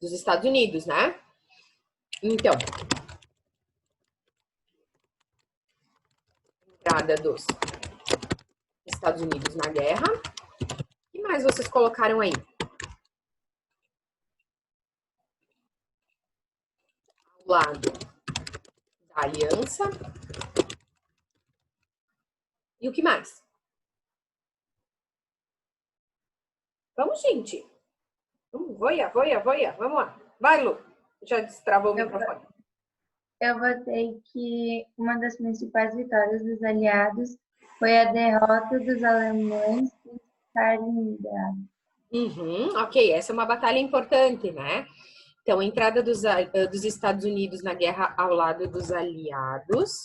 dos Estados Unidos, né? Então, entrada dos Estados Unidos na guerra. O que mais vocês colocaram aí? Ao lado da aliança. E o que mais? Vamos, gente. Vamos, voia. Vamos lá. Vai, Lu. Já destravou o microfone. Eu botei que uma das principais vitórias dos aliados foi a derrota dos alemães em Stalingrado. Ok, essa é uma batalha importante, né? Então, a entrada dos Estados Unidos na guerra ao lado dos aliados.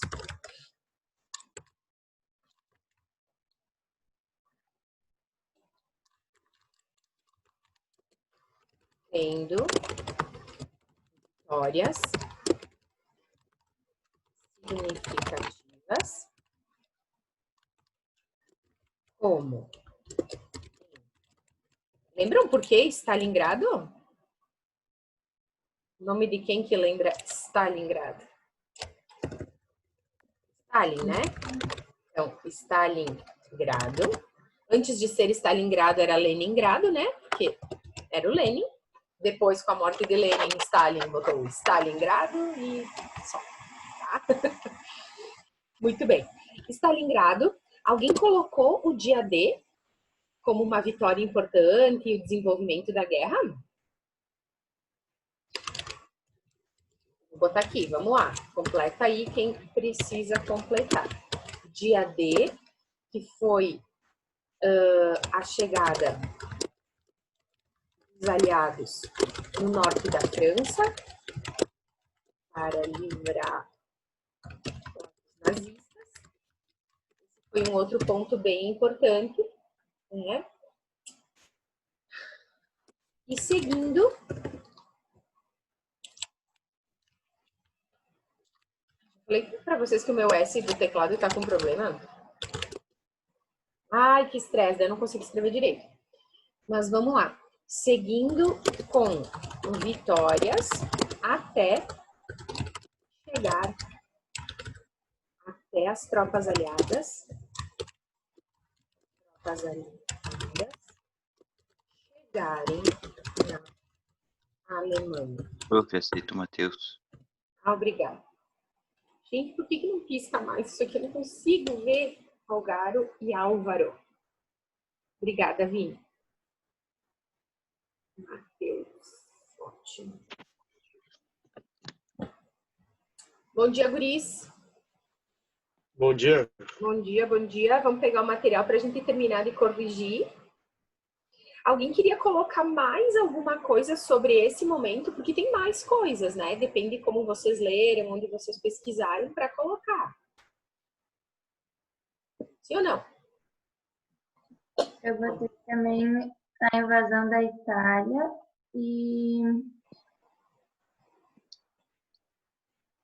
Tendo vitórias significativas, como? Lembram por que Stalingrado? O nome de quem que lembra Stalingrado? Stalin, né? Então, Stalingrado. Antes de ser Stalingrado, era Leningrado, né? Porque era o Lenin. Depois, com a morte de Lenin, Stalin botou Stalingrado e só. Tá? Muito bem. Stalingrado. Alguém colocou o dia D como uma vitória importante e o desenvolvimento da guerra? Vou botar aqui, vamos lá. Completa aí quem precisa completar. Dia D, que foi a chegada dos aliados no norte da França para livrar os nazistas. Esse foi um outro ponto bem importante, né? E seguindo, falei para vocês que o meu S do teclado está com problema. Ai, que estresse, eu não consigo escrever direito. Mas vamos lá. Seguindo com vitórias até chegar até as tropas aliadas. Chegarem na Alemanha. Prof, aceito, Matheus. Ah, obrigada. Gente, por que não pisca mais isso aqui? Eu não consigo ver Algaro e Álvaro. Obrigada, Vini. Matheus. Ótimo. Bom dia, guris. Bom dia. Bom dia. Vamos pegar o material para a gente terminar de corrigir. Alguém queria colocar mais alguma coisa sobre esse momento? Porque tem mais coisas, né? Depende de como vocês leram, onde vocês pesquisaram para colocar. Sim ou não? Eu botei também a invasão da Itália e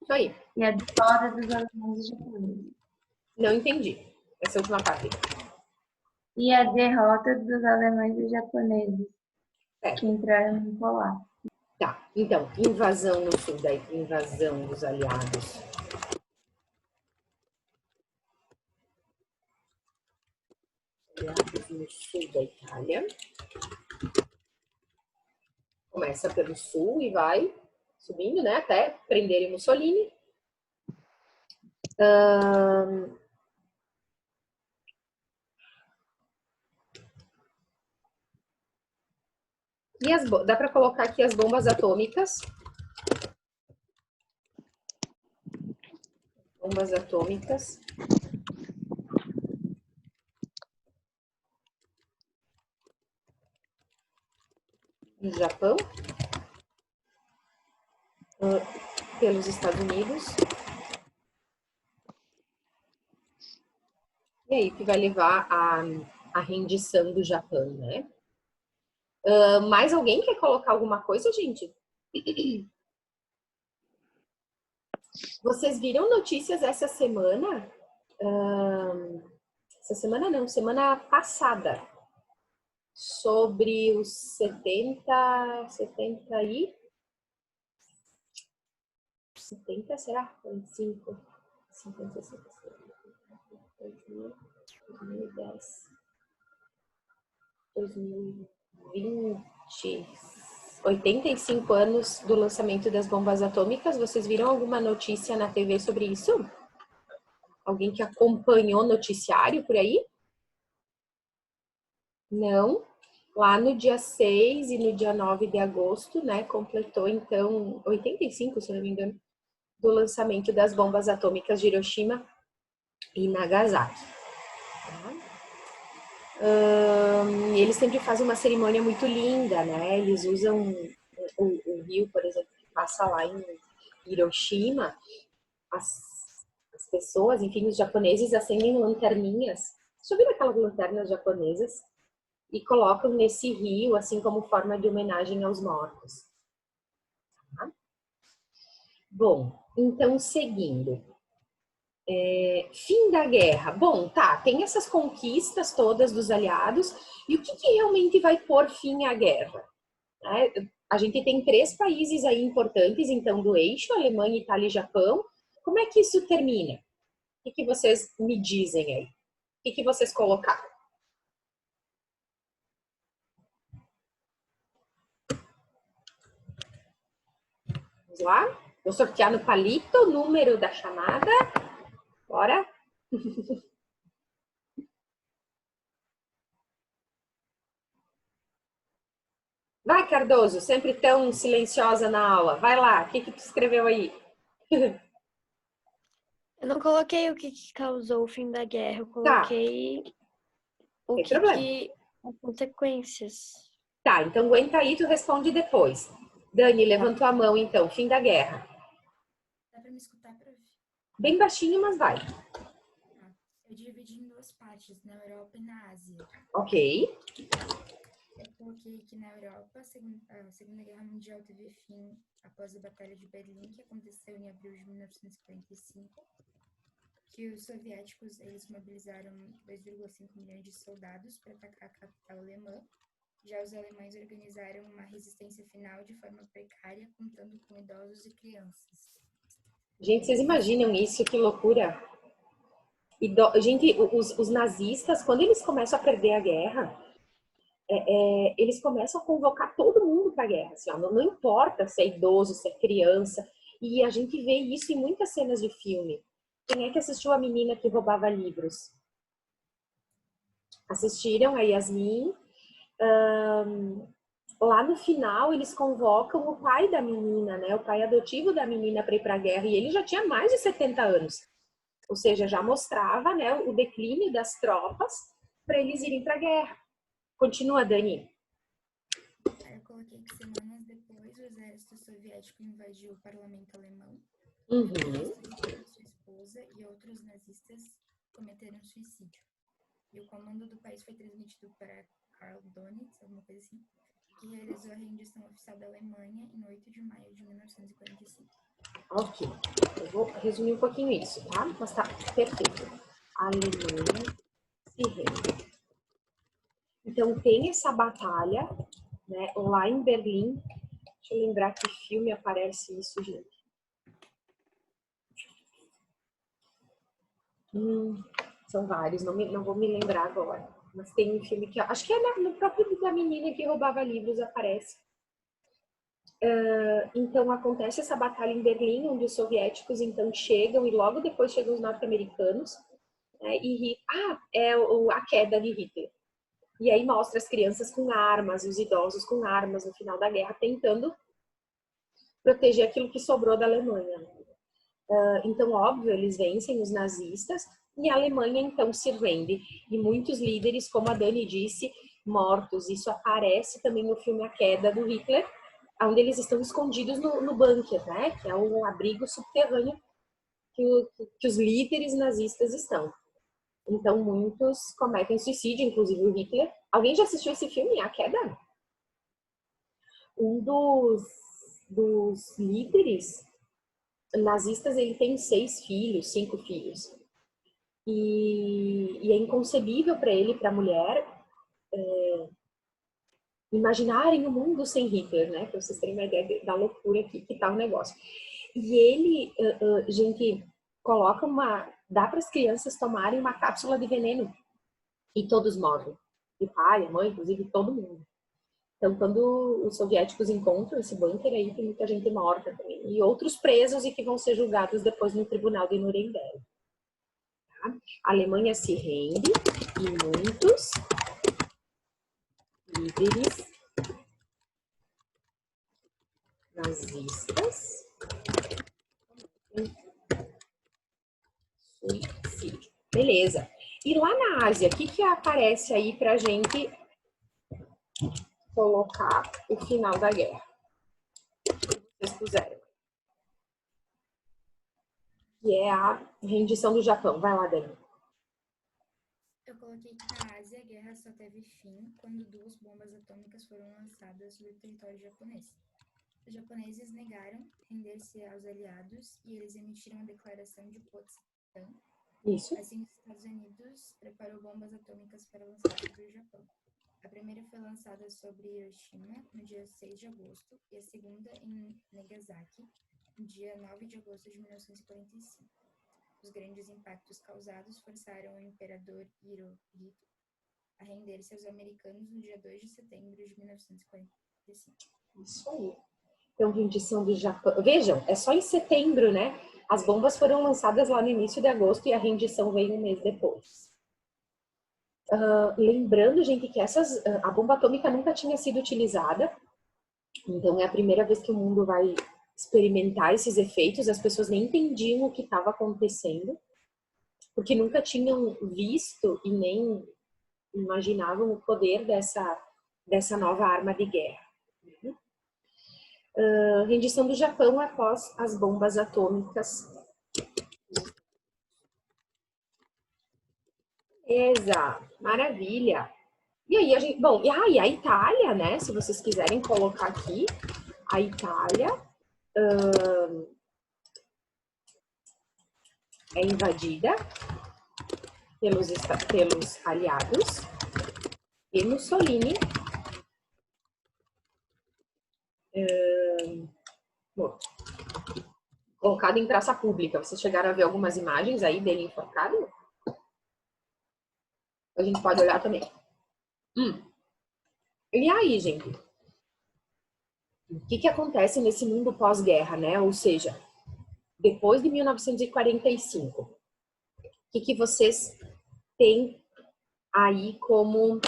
Isso aí. a vitória dos alemães e japoneses. Não entendi essa última parte. E a derrota dos alemães e japoneses que entraram no polar. Tá, então, invasão no sul da invasão dos aliados. Aliados no sul da Itália. Começa pelo sul e vai subindo, né, até prenderem Mussolini. E dá para colocar aqui as bombas atômicas. Bombas atômicas. No Japão. Pelos Estados Unidos. E aí que vai levar a rendição do Japão, né? Mais alguém quer colocar alguma coisa, gente? Vocês viram notícias essa semana? Essa semana não, semana passada. sobre os 70 será? 45, 50, 60, 2010, 2020, 85 anos do lançamento das bombas atômicas. Vocês viram alguma notícia na TV sobre isso? Alguém que acompanhou o noticiário por aí? Não. Lá no dia 6 e no dia 9 de agosto, né, completou então 85, se não me engano, do lançamento das bombas atômicas de Hiroshima e Nagasaki. Eles sempre fazem uma cerimônia muito linda, né? Eles usam o rio, por exemplo, que passa lá em Hiroshima. As pessoas, enfim, os japoneses acendem lanterninhas. Já viram aquelas lanternas japonesas? E colocam nesse rio, assim como forma de homenagem aos mortos. Tá? Bom, então, seguindo. Fim da guerra. Bom, tá, tem essas conquistas todas dos aliados, e o que realmente vai pôr fim à guerra? A gente tem 3 países aí importantes, então, do eixo, Alemanha, Itália e Japão. Como é que isso termina? O que vocês me dizem aí? O que vocês colocaram? Vamos lá? Vou sortear no palito o número da chamada. Bora? Vai, Cardoso, sempre tão silenciosa na aula. Vai lá, o que tu escreveu aí? Eu não coloquei o que causou o fim da guerra, eu coloquei o que as consequências. Tá, então aguenta aí, tu responde depois. Dani, levantou a mão então, fim da guerra. Dá pra me escutar, prof? Bem baixinho, mas vai. Eu dividi em 2 partes, na Europa e na Ásia. Ok. Eu coloquei que na Europa, a Segunda Guerra Mundial teve fim após a Batalha de Berlim, que aconteceu em abril de 1945, que os soviéticos eles mobilizaram 2,5 milhões de soldados para atacar a capital alemã. Já os alemães organizaram uma resistência final de forma precária, contando com idosos e crianças. Gente, vocês imaginam isso? Que loucura! Gente, os nazistas, quando eles começam a perder a guerra, eles começam a convocar todo mundo para a guerra. Assim, ó, não importa se é idoso, se é criança. E a gente vê isso em muitas cenas de filme. Quem é que assistiu A Menina que Roubava Livros? Assistiram a Yasmin? Lá no final, eles convocam o pai da menina, né? O pai adotivo da menina para ir para a guerra. E ele já tinha mais de 70 anos. Ou seja, já mostrava, né, o declínio das tropas para eles irem para a guerra. Continua, Dani. Eu coloquei que semanas depois o exército soviético invadiu o parlamento alemão. Sua esposa e outros nazistas cometeram suicídio. E o comando do país foi transmitido para Karl Donitz, alguma coisa assim, que realizou a rendição oficial da Alemanha em 8 de maio de 1945. Ok, eu vou resumir um pouquinho isso, tá? Mas tá perfeito. A Alemanha se rende. Então, tem essa batalha, né, lá em Berlim. Deixa eu lembrar que filme aparece isso, gente. São vários, não vou me lembrar agora. Mas tem um filme que, acho que é no próprio da menina que roubava livros, aparece. Então, acontece essa batalha em Berlim, onde os soviéticos, então, chegam, e logo depois chegam os norte-americanos, né, a queda de Hitler. E aí mostra as crianças com armas, os idosos com armas no final da guerra, tentando proteger aquilo que sobrou da Alemanha. Então, óbvio, eles vencem os nazistas e a Alemanha, então, se rende. E muitos líderes, como a Dani disse, mortos. Isso aparece também no filme A Queda do Hitler, onde eles estão escondidos no bunker, né? Que é um abrigo subterrâneo que os líderes nazistas estão. Então, muitos cometem suicídio, inclusive o Hitler. Alguém já assistiu esse filme, A Queda? Um dos líderes nazistas, ele tem 5 filhos. E é inconcebível para ele e para a mulher imaginarem um mundo sem Hitler, né? Para vocês terem uma ideia da loucura que tá o negócio. E ele, gente, dá para as crianças tomarem uma cápsula de veneno e todos morrem. O pai, a mãe, inclusive todo mundo. Então, quando os soviéticos encontram esse bunker aí, tem muita gente morta também. E outros presos e que vão ser julgados depois no tribunal de Nuremberg. Tá? A Alemanha se rende e muitos líderes nazistas suicídio. Beleza. E lá na Ásia, o que aparece aí pra gente colocar o final da guerra? Vocês puseram. Que é a rendição do Japão. Vai lá, Dani. Eu coloquei que na Ásia a guerra só teve fim quando 2 bombas atômicas foram lançadas sobre o território japonês. Os japoneses negaram render-se aos aliados e eles emitiram a declaração de Potsdam. Isso. Assim, os Estados Unidos preparou bombas atômicas para lançar sobre o Japão. A primeira foi lançada sobre Hiroshima no dia 6 de agosto e a segunda em Nagasaki no dia 9 de agosto de 1945. Os grandes impactos causados forçaram o imperador Hirohito a render-se aos americanos no dia 2 de setembro de 1945. Isso aí. Então, rendição do Japão. Vejam, é só em setembro, né? As bombas foram lançadas lá no início de agosto e a rendição veio um mês depois. Lembrando, gente, que a bomba atômica nunca tinha sido utilizada. Então, é a primeira vez que o mundo vai experimentar esses efeitos. As pessoas nem entendiam o que estava acontecendo, porque nunca tinham visto e nem imaginavam o poder dessa nova arma de guerra. Rendição do Japão após as bombas atômicas. Exato, maravilha. E aí a gente, bom, e a Itália, né? Se vocês quiserem colocar aqui, a Itália é invadida pelos aliados e Mussolini colocado em praça pública. Vocês chegaram a ver algumas imagens aí dele enforcado? A gente pode olhar também. E aí, gente? O que acontece nesse mundo pós-guerra, né? Ou seja, depois de 1945, o que vocês têm aí como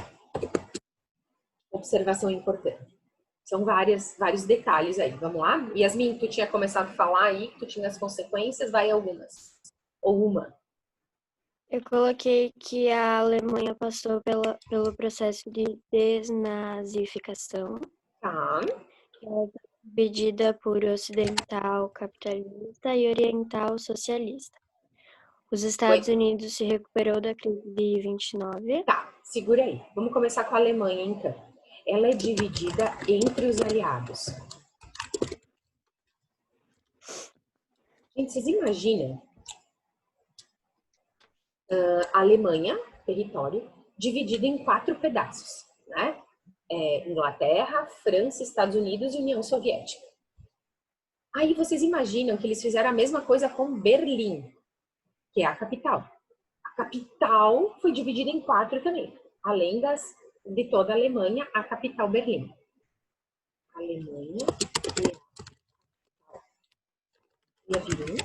observação importante? São vários detalhes aí. Vamos lá? Yasmin, tu tinha começado a falar aí, tu tinha as consequências, vai algumas. Ou uma. Eu coloquei que a Alemanha passou pelo processo de desnazificação. Tá. Ela foi dividida por ocidental capitalista e oriental socialista. Os Estados Unidos se recuperou da crise de 29. Tá, segura aí. Vamos começar com a Alemanha, então. Ela é dividida entre os aliados. Gente, vocês imaginam a Alemanha, território, dividido em 4 pedaços, né? Inglaterra, França, Estados Unidos e União Soviética. Aí vocês imaginam que eles fizeram a mesma coisa com Berlim, que é a capital. A capital foi dividida em 4 também, além de toda a Alemanha, a capital Berlim. Alemanha e Berlim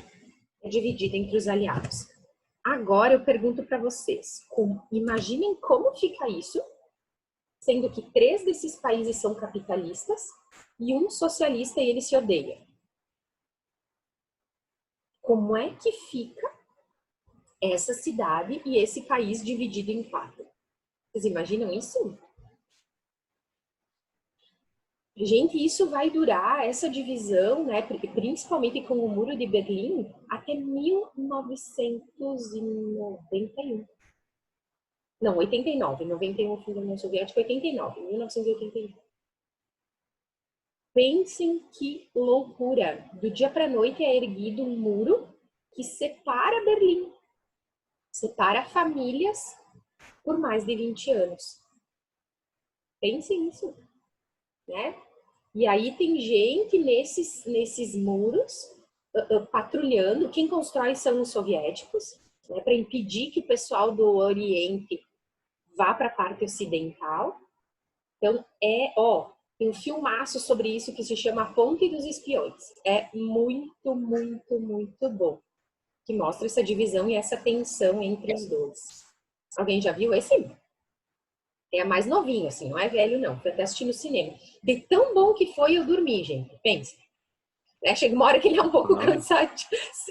é dividida entre os aliados. Agora eu pergunto para vocês, imaginem como fica isso, sendo que 3 desses países são capitalistas e um socialista e ele se odeia. Como é que fica essa cidade e esse país dividido em 4? Vocês imaginam isso? Gente, isso vai durar, essa divisão, né, principalmente com o Muro de Berlim, até 1991. Não, 89. 91 fim da União Soviética, 89. 1989. Pensem que loucura. Do dia para a noite é erguido um muro que separa Berlim. Separa famílias por mais de 20 anos. Pensem nisso. né? E aí tem gente nesses muros patrulhando. Quem constrói são os soviéticos, né, para impedir que o pessoal do Oriente vá para a parte ocidental. Então, tem um filmaço sobre isso que se chama A Ponte dos Espiões. É muito, muito, muito bom. Que mostra essa divisão e essa tensão entre os dois. Alguém já viu esse? É mais novinho, assim, não é velho, não. Foi até assistir no cinema. De tão bom que foi, eu dormi, gente. Pensa. Chega uma hora que ele é um pouco cansado.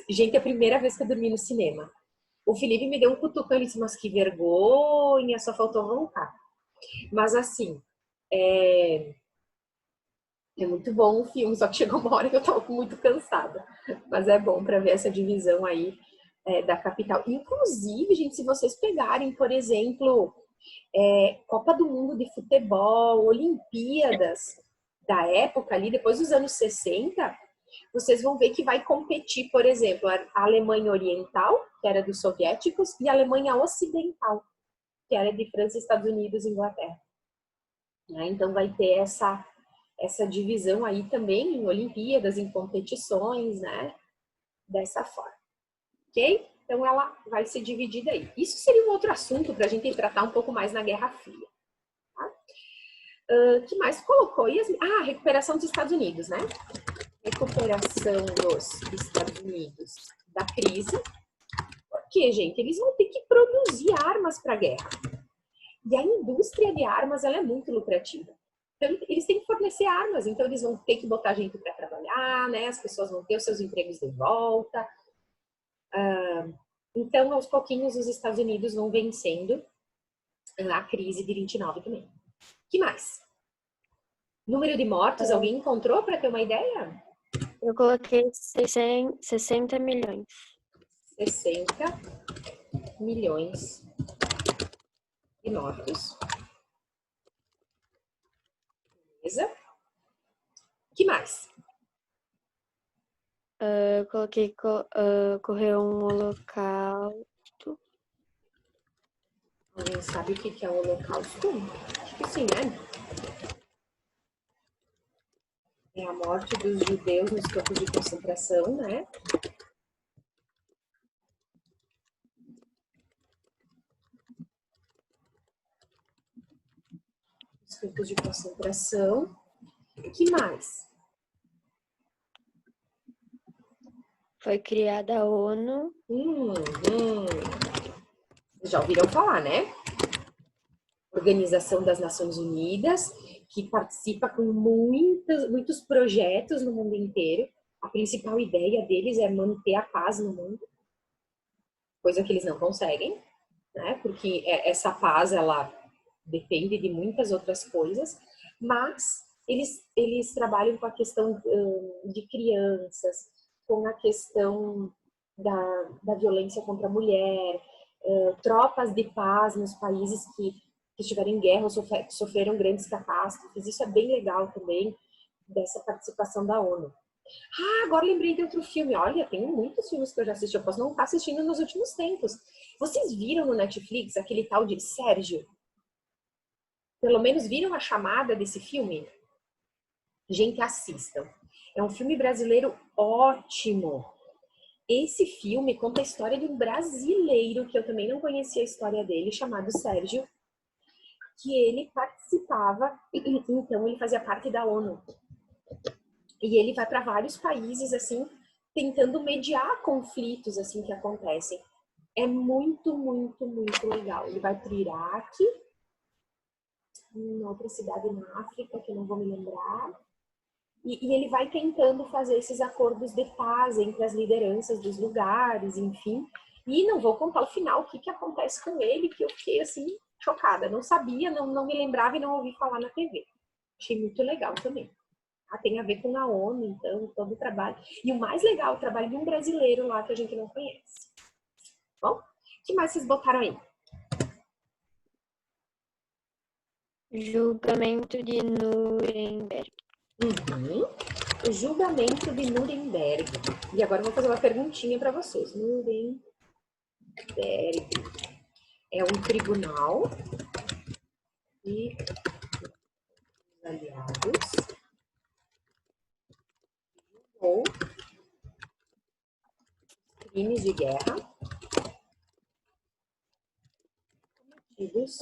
Gente, é a primeira vez que eu dormi no cinema. O Felipe me deu um cutucão e disse, mas que vergonha, só faltou roncar. Mas assim, é muito bom o filme, só que chegou uma hora que eu tava muito cansada. Mas é bom para ver essa divisão aí da capital. Inclusive, gente, se vocês pegarem, por exemplo, Copa do Mundo de Futebol, Olimpíadas da época ali, depois dos anos 60, vocês vão ver que vai competir, por exemplo, a Alemanha Oriental, que era dos soviéticos, e a Alemanha Ocidental, que era de França, Estados Unidos e Inglaterra. Então vai ter essa divisão aí também em Olimpíadas, em competições, né? Dessa forma. Ok? Então ela vai ser dividida aí. Isso seria um outro assunto para a gente tratar um pouco mais na Guerra Fria. Tá? Que mais colocou? A recuperação dos Estados Unidos, né? Recuperação dos Estados Unidos da crise. Porque, gente, eles vão ter que produzir armas para a guerra. E a indústria de armas, ela é muito lucrativa. Então, eles têm que fornecer armas, então eles vão ter que botar gente para trabalhar, né? As pessoas vão ter os seus empregos de volta. Então, aos pouquinhos, os Estados Unidos vão vencendo a crise de 29 também. Que mais? Número de mortos, alguém encontrou para ter uma ideia? Eu coloquei 60 milhões. 60 milhões de mortos. Beleza? Que mais? Eu coloquei ocorreu um holocausto. Alguém sabe o que é o holocausto? Acho que sim, né? É a morte dos judeus nos campos de concentração, né? Os campos de concentração. O que mais? Foi criada a ONU. Já ouviram falar, né? Organização das Nações Unidas, que participa com muitos projetos no mundo inteiro. A principal ideia deles é manter a paz no mundo, coisa que eles não conseguem, né? Porque essa paz, ela depende de muitas outras coisas, mas eles trabalham com a questão de crianças, com a questão da violência contra a mulher, tropas de paz nos países que estiveram em guerra ou sofreram grandes catástrofes. Isso é bem legal também, dessa participação da ONU. Agora lembrei de outro filme. Olha, tem muitos filmes que eu já assisti. Eu posso não estar assistindo nos últimos tempos. Vocês viram no Netflix aquele tal de Sérgio? Pelo menos viram a chamada desse filme? Gente, assistam. É um filme brasileiro ótimo. Esse filme conta a história de um brasileiro, que eu também não conhecia a história dele, chamado Sérgio, que ele participava, então ele fazia parte da ONU. E ele vai para vários países, assim, tentando mediar conflitos, assim, que acontecem. É muito, muito, muito legal. Ele vai para o Iraque, em outra cidade na África, que eu não vou me lembrar. E ele vai tentando fazer esses acordos de paz entre as lideranças dos lugares, enfim. E não vou contar o final, o que acontece com ele, que eu fiquei, assim, chocada. Não sabia, não me lembrava e não ouvi falar na TV. Achei muito legal também. Tem a ver com a ONU, então, todo o trabalho. E o mais legal, o trabalho de um brasileiro lá que a gente não conhece. Bom, o que mais vocês botaram aí? Julgamento de Nuremberg. O julgamento de Nuremberg. E agora eu vou fazer uma perguntinha para vocês. Nuremberg é um tribunal de aliados ou crimes de guerra cometidos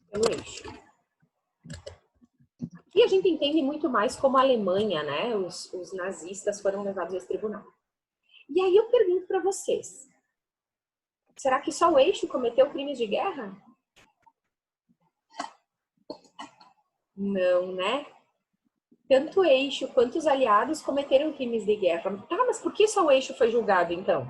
pelo eixo. Aqui a gente entende muito mais como a Alemanha, né? Os nazistas foram levados a esse tribunal. E aí eu pergunto para vocês, será que só o eixo cometeu crimes de guerra? Não, né? Tanto o eixo quanto os aliados cometeram crimes de guerra. Tá, mas por que só o eixo foi julgado, então?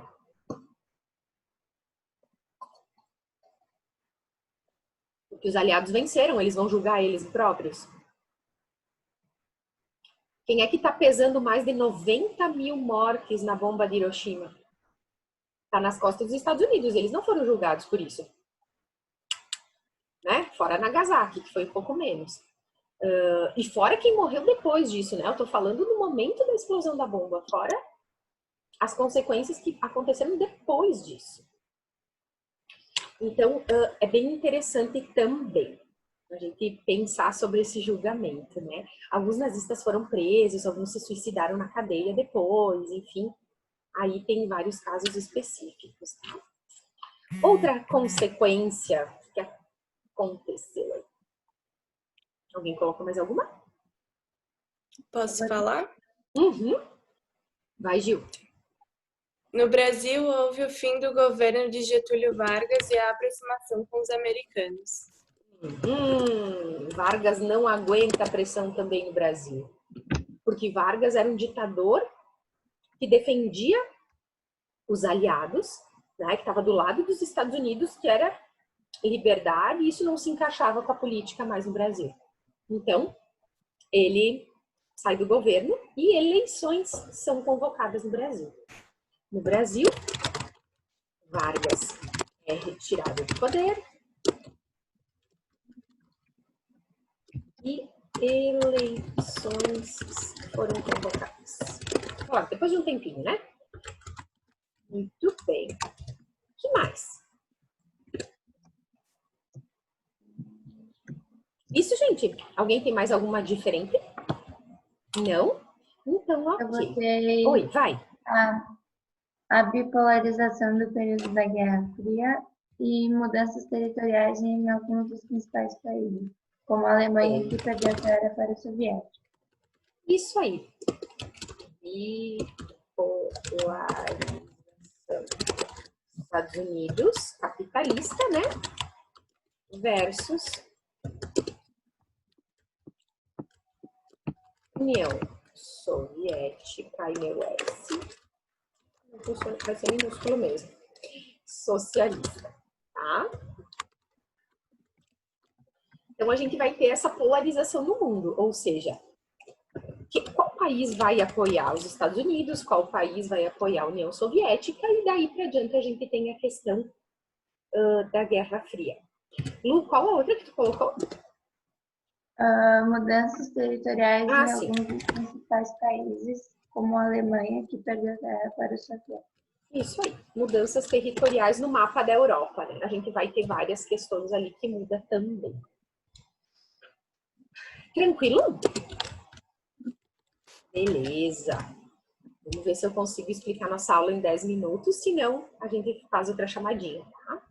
Porque os aliados venceram, eles vão julgar eles próprios. Quem é que está pesando mais de 90 mil mortes na bomba de Hiroshima? Está nas costas dos Estados Unidos, eles não foram julgados por isso. Né? Fora Nagasaki, que foi um pouco menos. E fora quem morreu depois disso, né? Eu tô falando no momento da explosão da bomba, fora as consequências que aconteceram depois disso. Então, é bem interessante também a gente pensar sobre esse julgamento, né? Alguns nazistas foram presos, alguns se suicidaram na cadeia depois, enfim. Aí tem vários casos específicos, tá? Outra consequência que aconteceu aí. Alguém colocou mais alguma? Posso falar? Uhum. Vai, Gil. No Brasil, houve o fim do governo de Getúlio Vargas e a aproximação com os americanos. Vargas não aguenta a pressão também no Brasil. Porque Vargas era um ditador que defendia os aliados, né, que estava do lado dos Estados Unidos, que era liberdade, e isso não se encaixava com a política mais no Brasil. Então, ele sai do governo e eleições são convocadas no Brasil. No Brasil, Vargas é retirado do poder e eleições foram convocadas. Ó, depois de um tempinho, né? Muito bem. O que mais? Isso, gente. Alguém tem mais alguma diferente? Não? Então, ok. Eu botei Oi, vai. a bipolarização do período da Guerra Fria e mudanças territoriais em alguns dos principais países, como a Alemanha, que perdeu a terra para os soviéticos. Isso aí. Bipolarização. Estados Unidos, capitalista, né? Versus União Soviética, IUS. Vai ser minúsculo mesmo. Socialista, tá? Então, a gente vai ter essa polarização no mundo, ou seja, qual país vai apoiar os Estados Unidos, qual país vai apoiar a União Soviética, e daí para diante a gente tem a questão da Guerra Fria. Lu, qual a outra que tu colocou? Mudanças territoriais em sim. alguns dos principais países, como a Alemanha, que perdeu a terra para os soviéticos. Isso aí, mudanças territoriais no mapa da Europa, né? A gente vai ter várias questões ali que mudam também. Tranquilo? Beleza. Vamos ver se eu consigo explicar nossa aula em 10 minutos, senão a gente faz outra chamadinha, tá?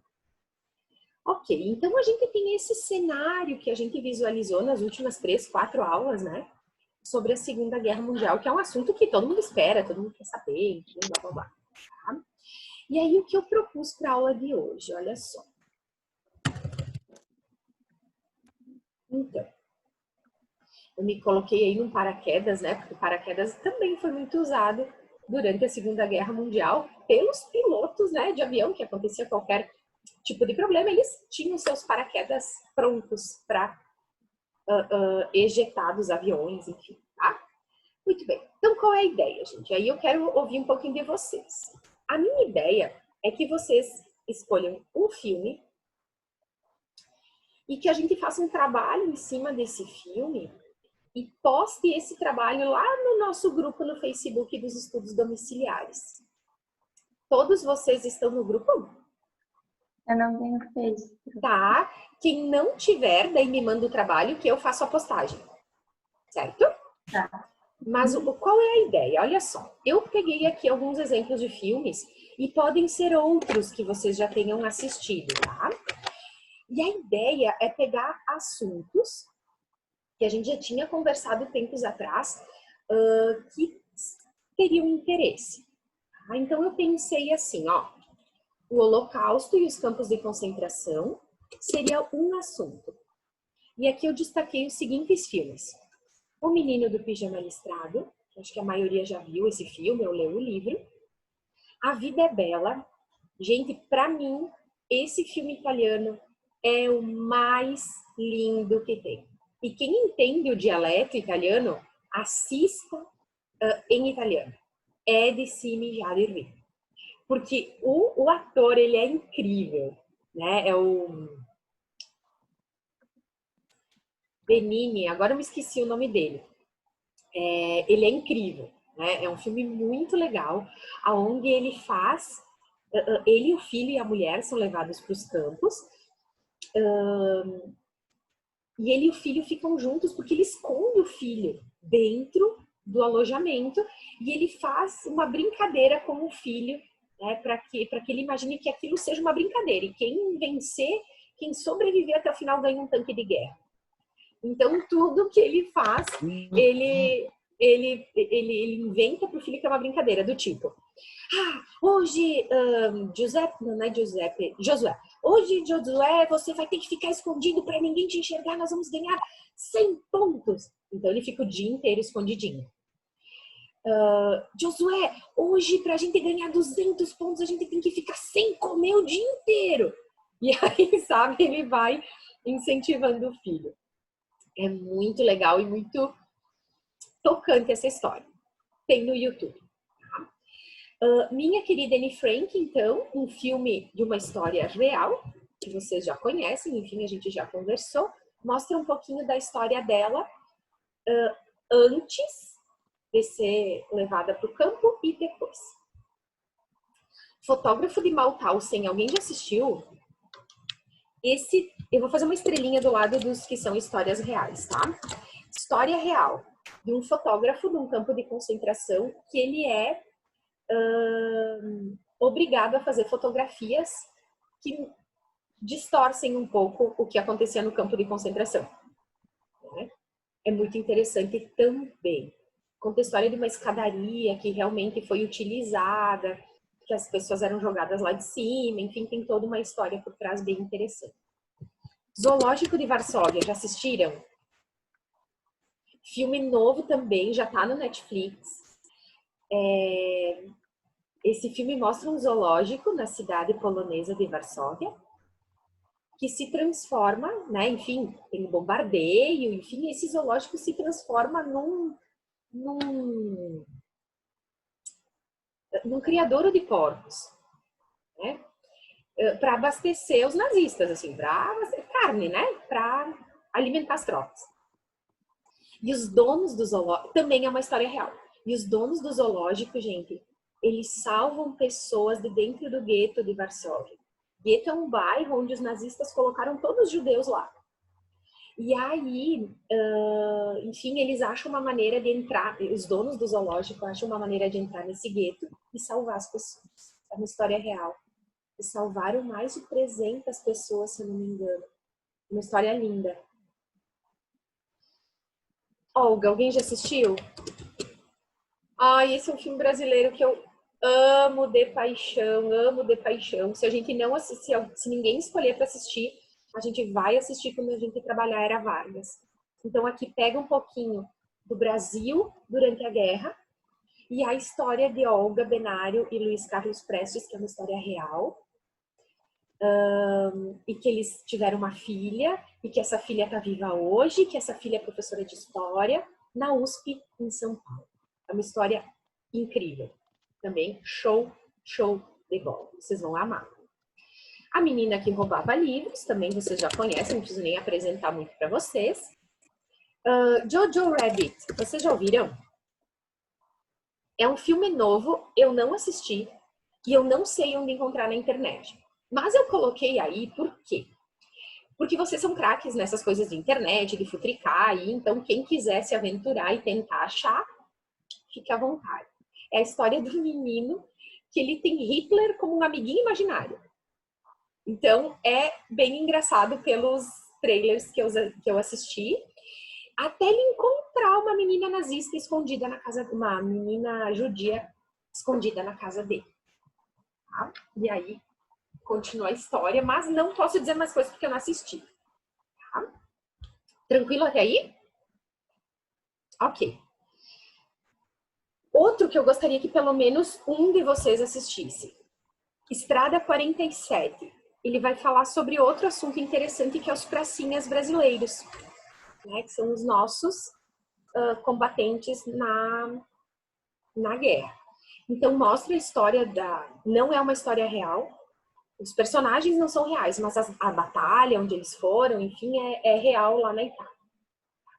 Ok, então a gente tem esse cenário que a gente visualizou nas últimas 3, 4 aulas, né? Sobre a Segunda Guerra Mundial, que é um assunto que todo mundo espera, todo mundo quer saber, enfim, blá, blá, blá. Tá? E aí, o que eu propus para a aula de hoje? Olha só. Então, eu me coloquei aí num paraquedas, né? Porque o paraquedas também foi muito usado durante a Segunda Guerra Mundial pelos pilotos, né, de avião, que acontecia qualquer tipo de problema, eles tinham seus paraquedas prontos para ejetar dos aviões, enfim, tá? Muito bem. Então, qual é a ideia, gente? Aí eu quero ouvir um pouquinho de vocês. A minha ideia é que vocês escolham um filme e que a gente faça um trabalho em cima desse filme e poste esse trabalho lá no nosso grupo no Facebook dos estudos domiciliares. Todos vocês estão no grupo? Eu não tenho Face. Tá? Quem não tiver, daí me manda o trabalho que eu faço a postagem. Certo? Tá. Mas qual é a ideia? Olha só, eu peguei aqui alguns exemplos de filmes e podem ser outros que vocês já tenham assistido, tá? E a ideia é pegar assuntos que a gente já tinha conversado tempos atrás, que teriam interesse. Tá? Então eu pensei assim, ó, o Holocausto e os campos de concentração seria um assunto. E aqui eu destaquei os seguintes filmes. O Menino do Pijama Listrado, acho que a maioria já viu esse filme, eu leu o livro. A Vida é Bela. Gente, para mim, esse filme italiano é o mais lindo que tem. E quem entende o dialeto italiano, assista em italiano. É de se mijar de rir. Porque o ator, ele é incrível, né? É o Benigni, agora eu me esqueci o nome dele. Ele é incrível, né? É um filme muito legal, onde ele faz, ele, o filho e a mulher são levados para os campos, e ele e o filho ficam juntos porque ele esconde o filho dentro do alojamento e ele faz uma brincadeira com o filho, né? Para que ele imagine que aquilo seja uma brincadeira e quem vencer, quem sobreviver até o final ganha um tanque de guerra. Então, tudo que ele faz, ele inventa para o filho que é uma brincadeira, do tipo, hoje, Josué, hoje, Josué, você vai ter que ficar escondido para ninguém te enxergar, nós vamos ganhar 100 pontos. Então, ele fica o dia inteiro escondidinho. Josué, hoje, para a gente ganhar 200 pontos, a gente tem que ficar sem comer o dia inteiro. E aí, sabe, ele vai incentivando o filho. É muito legal e muito tocante essa história. Tem no YouTube. Minha querida Anne Frank, então, um filme de uma história real, que vocês já conhecem, enfim, a gente já conversou, mostra um pouquinho da história dela antes de ser levada para o campo e depois. Fotógrafo de Mauthausen, alguém já assistiu? Esse, eu vou fazer uma estrelinha do lado dos que são histórias reais, tá? História real de um fotógrafo de um campo de concentração que ele é obrigado a fazer fotografias que distorcem um pouco o que acontecia no campo de concentração. Né? É muito interessante também. Conta a história de uma escadaria que realmente foi utilizada, que as pessoas eram jogadas lá de cima, enfim, tem toda uma história por trás bem interessante. Zoológico de Varsóvia, já assistiram? Filme novo também, já tá no Netflix. Esse filme mostra um zoológico na cidade polonesa de Varsóvia, que se transforma, né, enfim, tem um bombardeio, enfim, esse zoológico se transforma num criadouro de porcos, né? Para abastecer os nazistas, assim, para carne, né? Para alimentar as tropas. E os donos do zoológico, também é uma história real. E os donos do zoológico, gente, eles salvam pessoas de dentro do gueto de Varsóvia. Gueto é um bairro onde os nazistas colocaram todos os judeus lá. E aí, enfim, eles acham uma maneira de entrar, os donos do zoológico acham uma maneira de entrar nesse gueto e salvar as pessoas. É uma história real. E salvaram mais de 300 pessoas, se eu não me engano. Uma história linda. Olga, alguém já assistiu? Esse é um filme brasileiro que eu amo de paixão, amo de paixão. Se a gente não assistir, se ninguém escolher para assistir, a gente vai assistir quando a gente trabalhar Era Vargas. Então aqui pega um pouquinho do Brasil durante a guerra e a história de Olga Benário e Luiz Carlos Prestes, que é uma história real. E que eles tiveram uma filha e que essa filha está viva hoje, que essa filha é professora de história na USP em São Paulo. É uma história incrível. Também show de bola. Vocês vão amar. A Menina que Roubava Livros, também vocês já conhecem, não preciso nem apresentar muito para vocês. Jojo Rabbit, vocês já ouviram? É um filme novo, eu não assisti e eu não sei onde encontrar na internet. Mas eu coloquei aí por quê? Porque vocês são craques nessas coisas de internet, de futricar, e então quem quiser se aventurar e tentar achar, fique à vontade. É a história do menino que ele tem Hitler como um amiguinho imaginário. Então, é bem engraçado pelos trailers que eu assisti, até ele encontrar uma menina nazista escondida na casa, uma menina judia escondida na casa dele. Tá? E aí, continua a história, mas não posso dizer mais coisas porque eu não assisti. Tá? Tranquilo até aí? Ok. Outro que eu gostaria que pelo menos um de vocês assistisse. Estrada 47. Ele vai falar sobre outro assunto interessante que é os pracinhas brasileiros, né, que são os nossos combatentes na guerra. Então mostra a história não é uma história real, os personagens não são reais, mas a batalha onde eles foram, enfim, é real lá na Itália.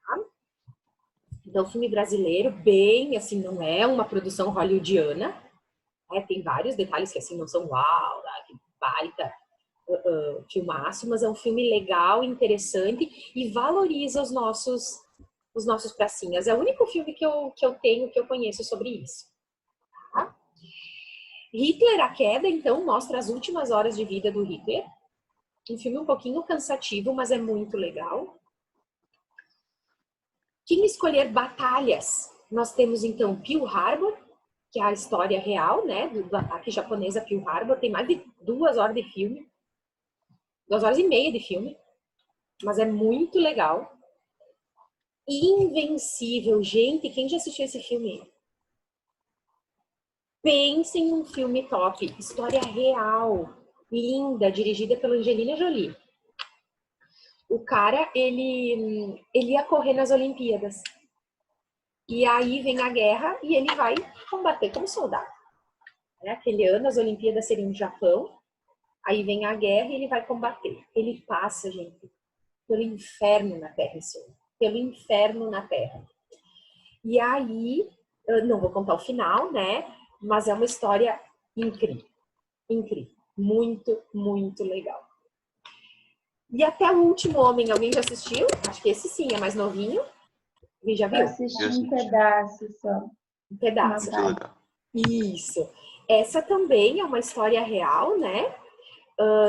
Tá? Então filme brasileiro, bem, assim, não é uma produção hollywoodiana, né? Tem vários detalhes que assim não são uau, que baita filmaço, mas é um filme legal, interessante e valoriza os nossos pracinhas. É o único filme que eu tenho, que eu conheço sobre isso. Tá? Hitler, a Queda, então, mostra as últimas horas de vida do Hitler. Um filme um pouquinho cansativo, mas é muito legal. Quem escolher batalhas? Nós temos, então, Pearl Harbor, que é a história real, né, do ataque japonês a Pearl Harbor. Tem mais de 2 horas de filme. 2 horas e meia de filme. Mas é muito legal. Invencível. Gente, quem já assistiu esse filme? Pense em um filme top. História real. Linda, dirigida pela Angelina Jolie. O cara, ele ia correr nas Olimpíadas. E aí vem a guerra e ele vai combater como soldado. Aquele ano as Olimpíadas seriam no Japão. Aí vem a guerra e ele vai combater. Ele passa, gente, pelo inferno na Terra, isso. Pelo inferno na Terra. E aí, eu não vou contar o final, né? Mas é uma história incrível. Incrível. Muito, muito legal. E até o Último Homem, alguém já assistiu? Acho que esse sim, é mais novinho. Alguém já viu? Eu assisti um pedaço só. Um pedaço. Muito legal. Isso. Essa também é uma história real, né?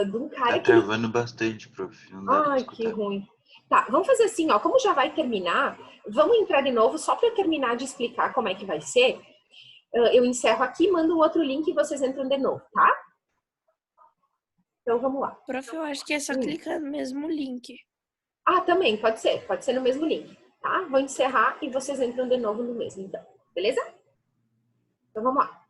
De um cara Tá que... travando bastante, prof. Não dá pra Ai, que escutar. ruim. Tá, vamos fazer assim, ó. Como já vai terminar, vamos entrar de novo só para eu terminar de explicar como é que vai ser. Eu encerro aqui, mando um outro link e vocês entram de novo, tá? Então vamos lá. Prof, eu acho que é só clicar no mesmo link. Ah, também, pode ser no mesmo link, tá? Vou encerrar e vocês entram de novo no mesmo, então. Beleza? Então vamos lá.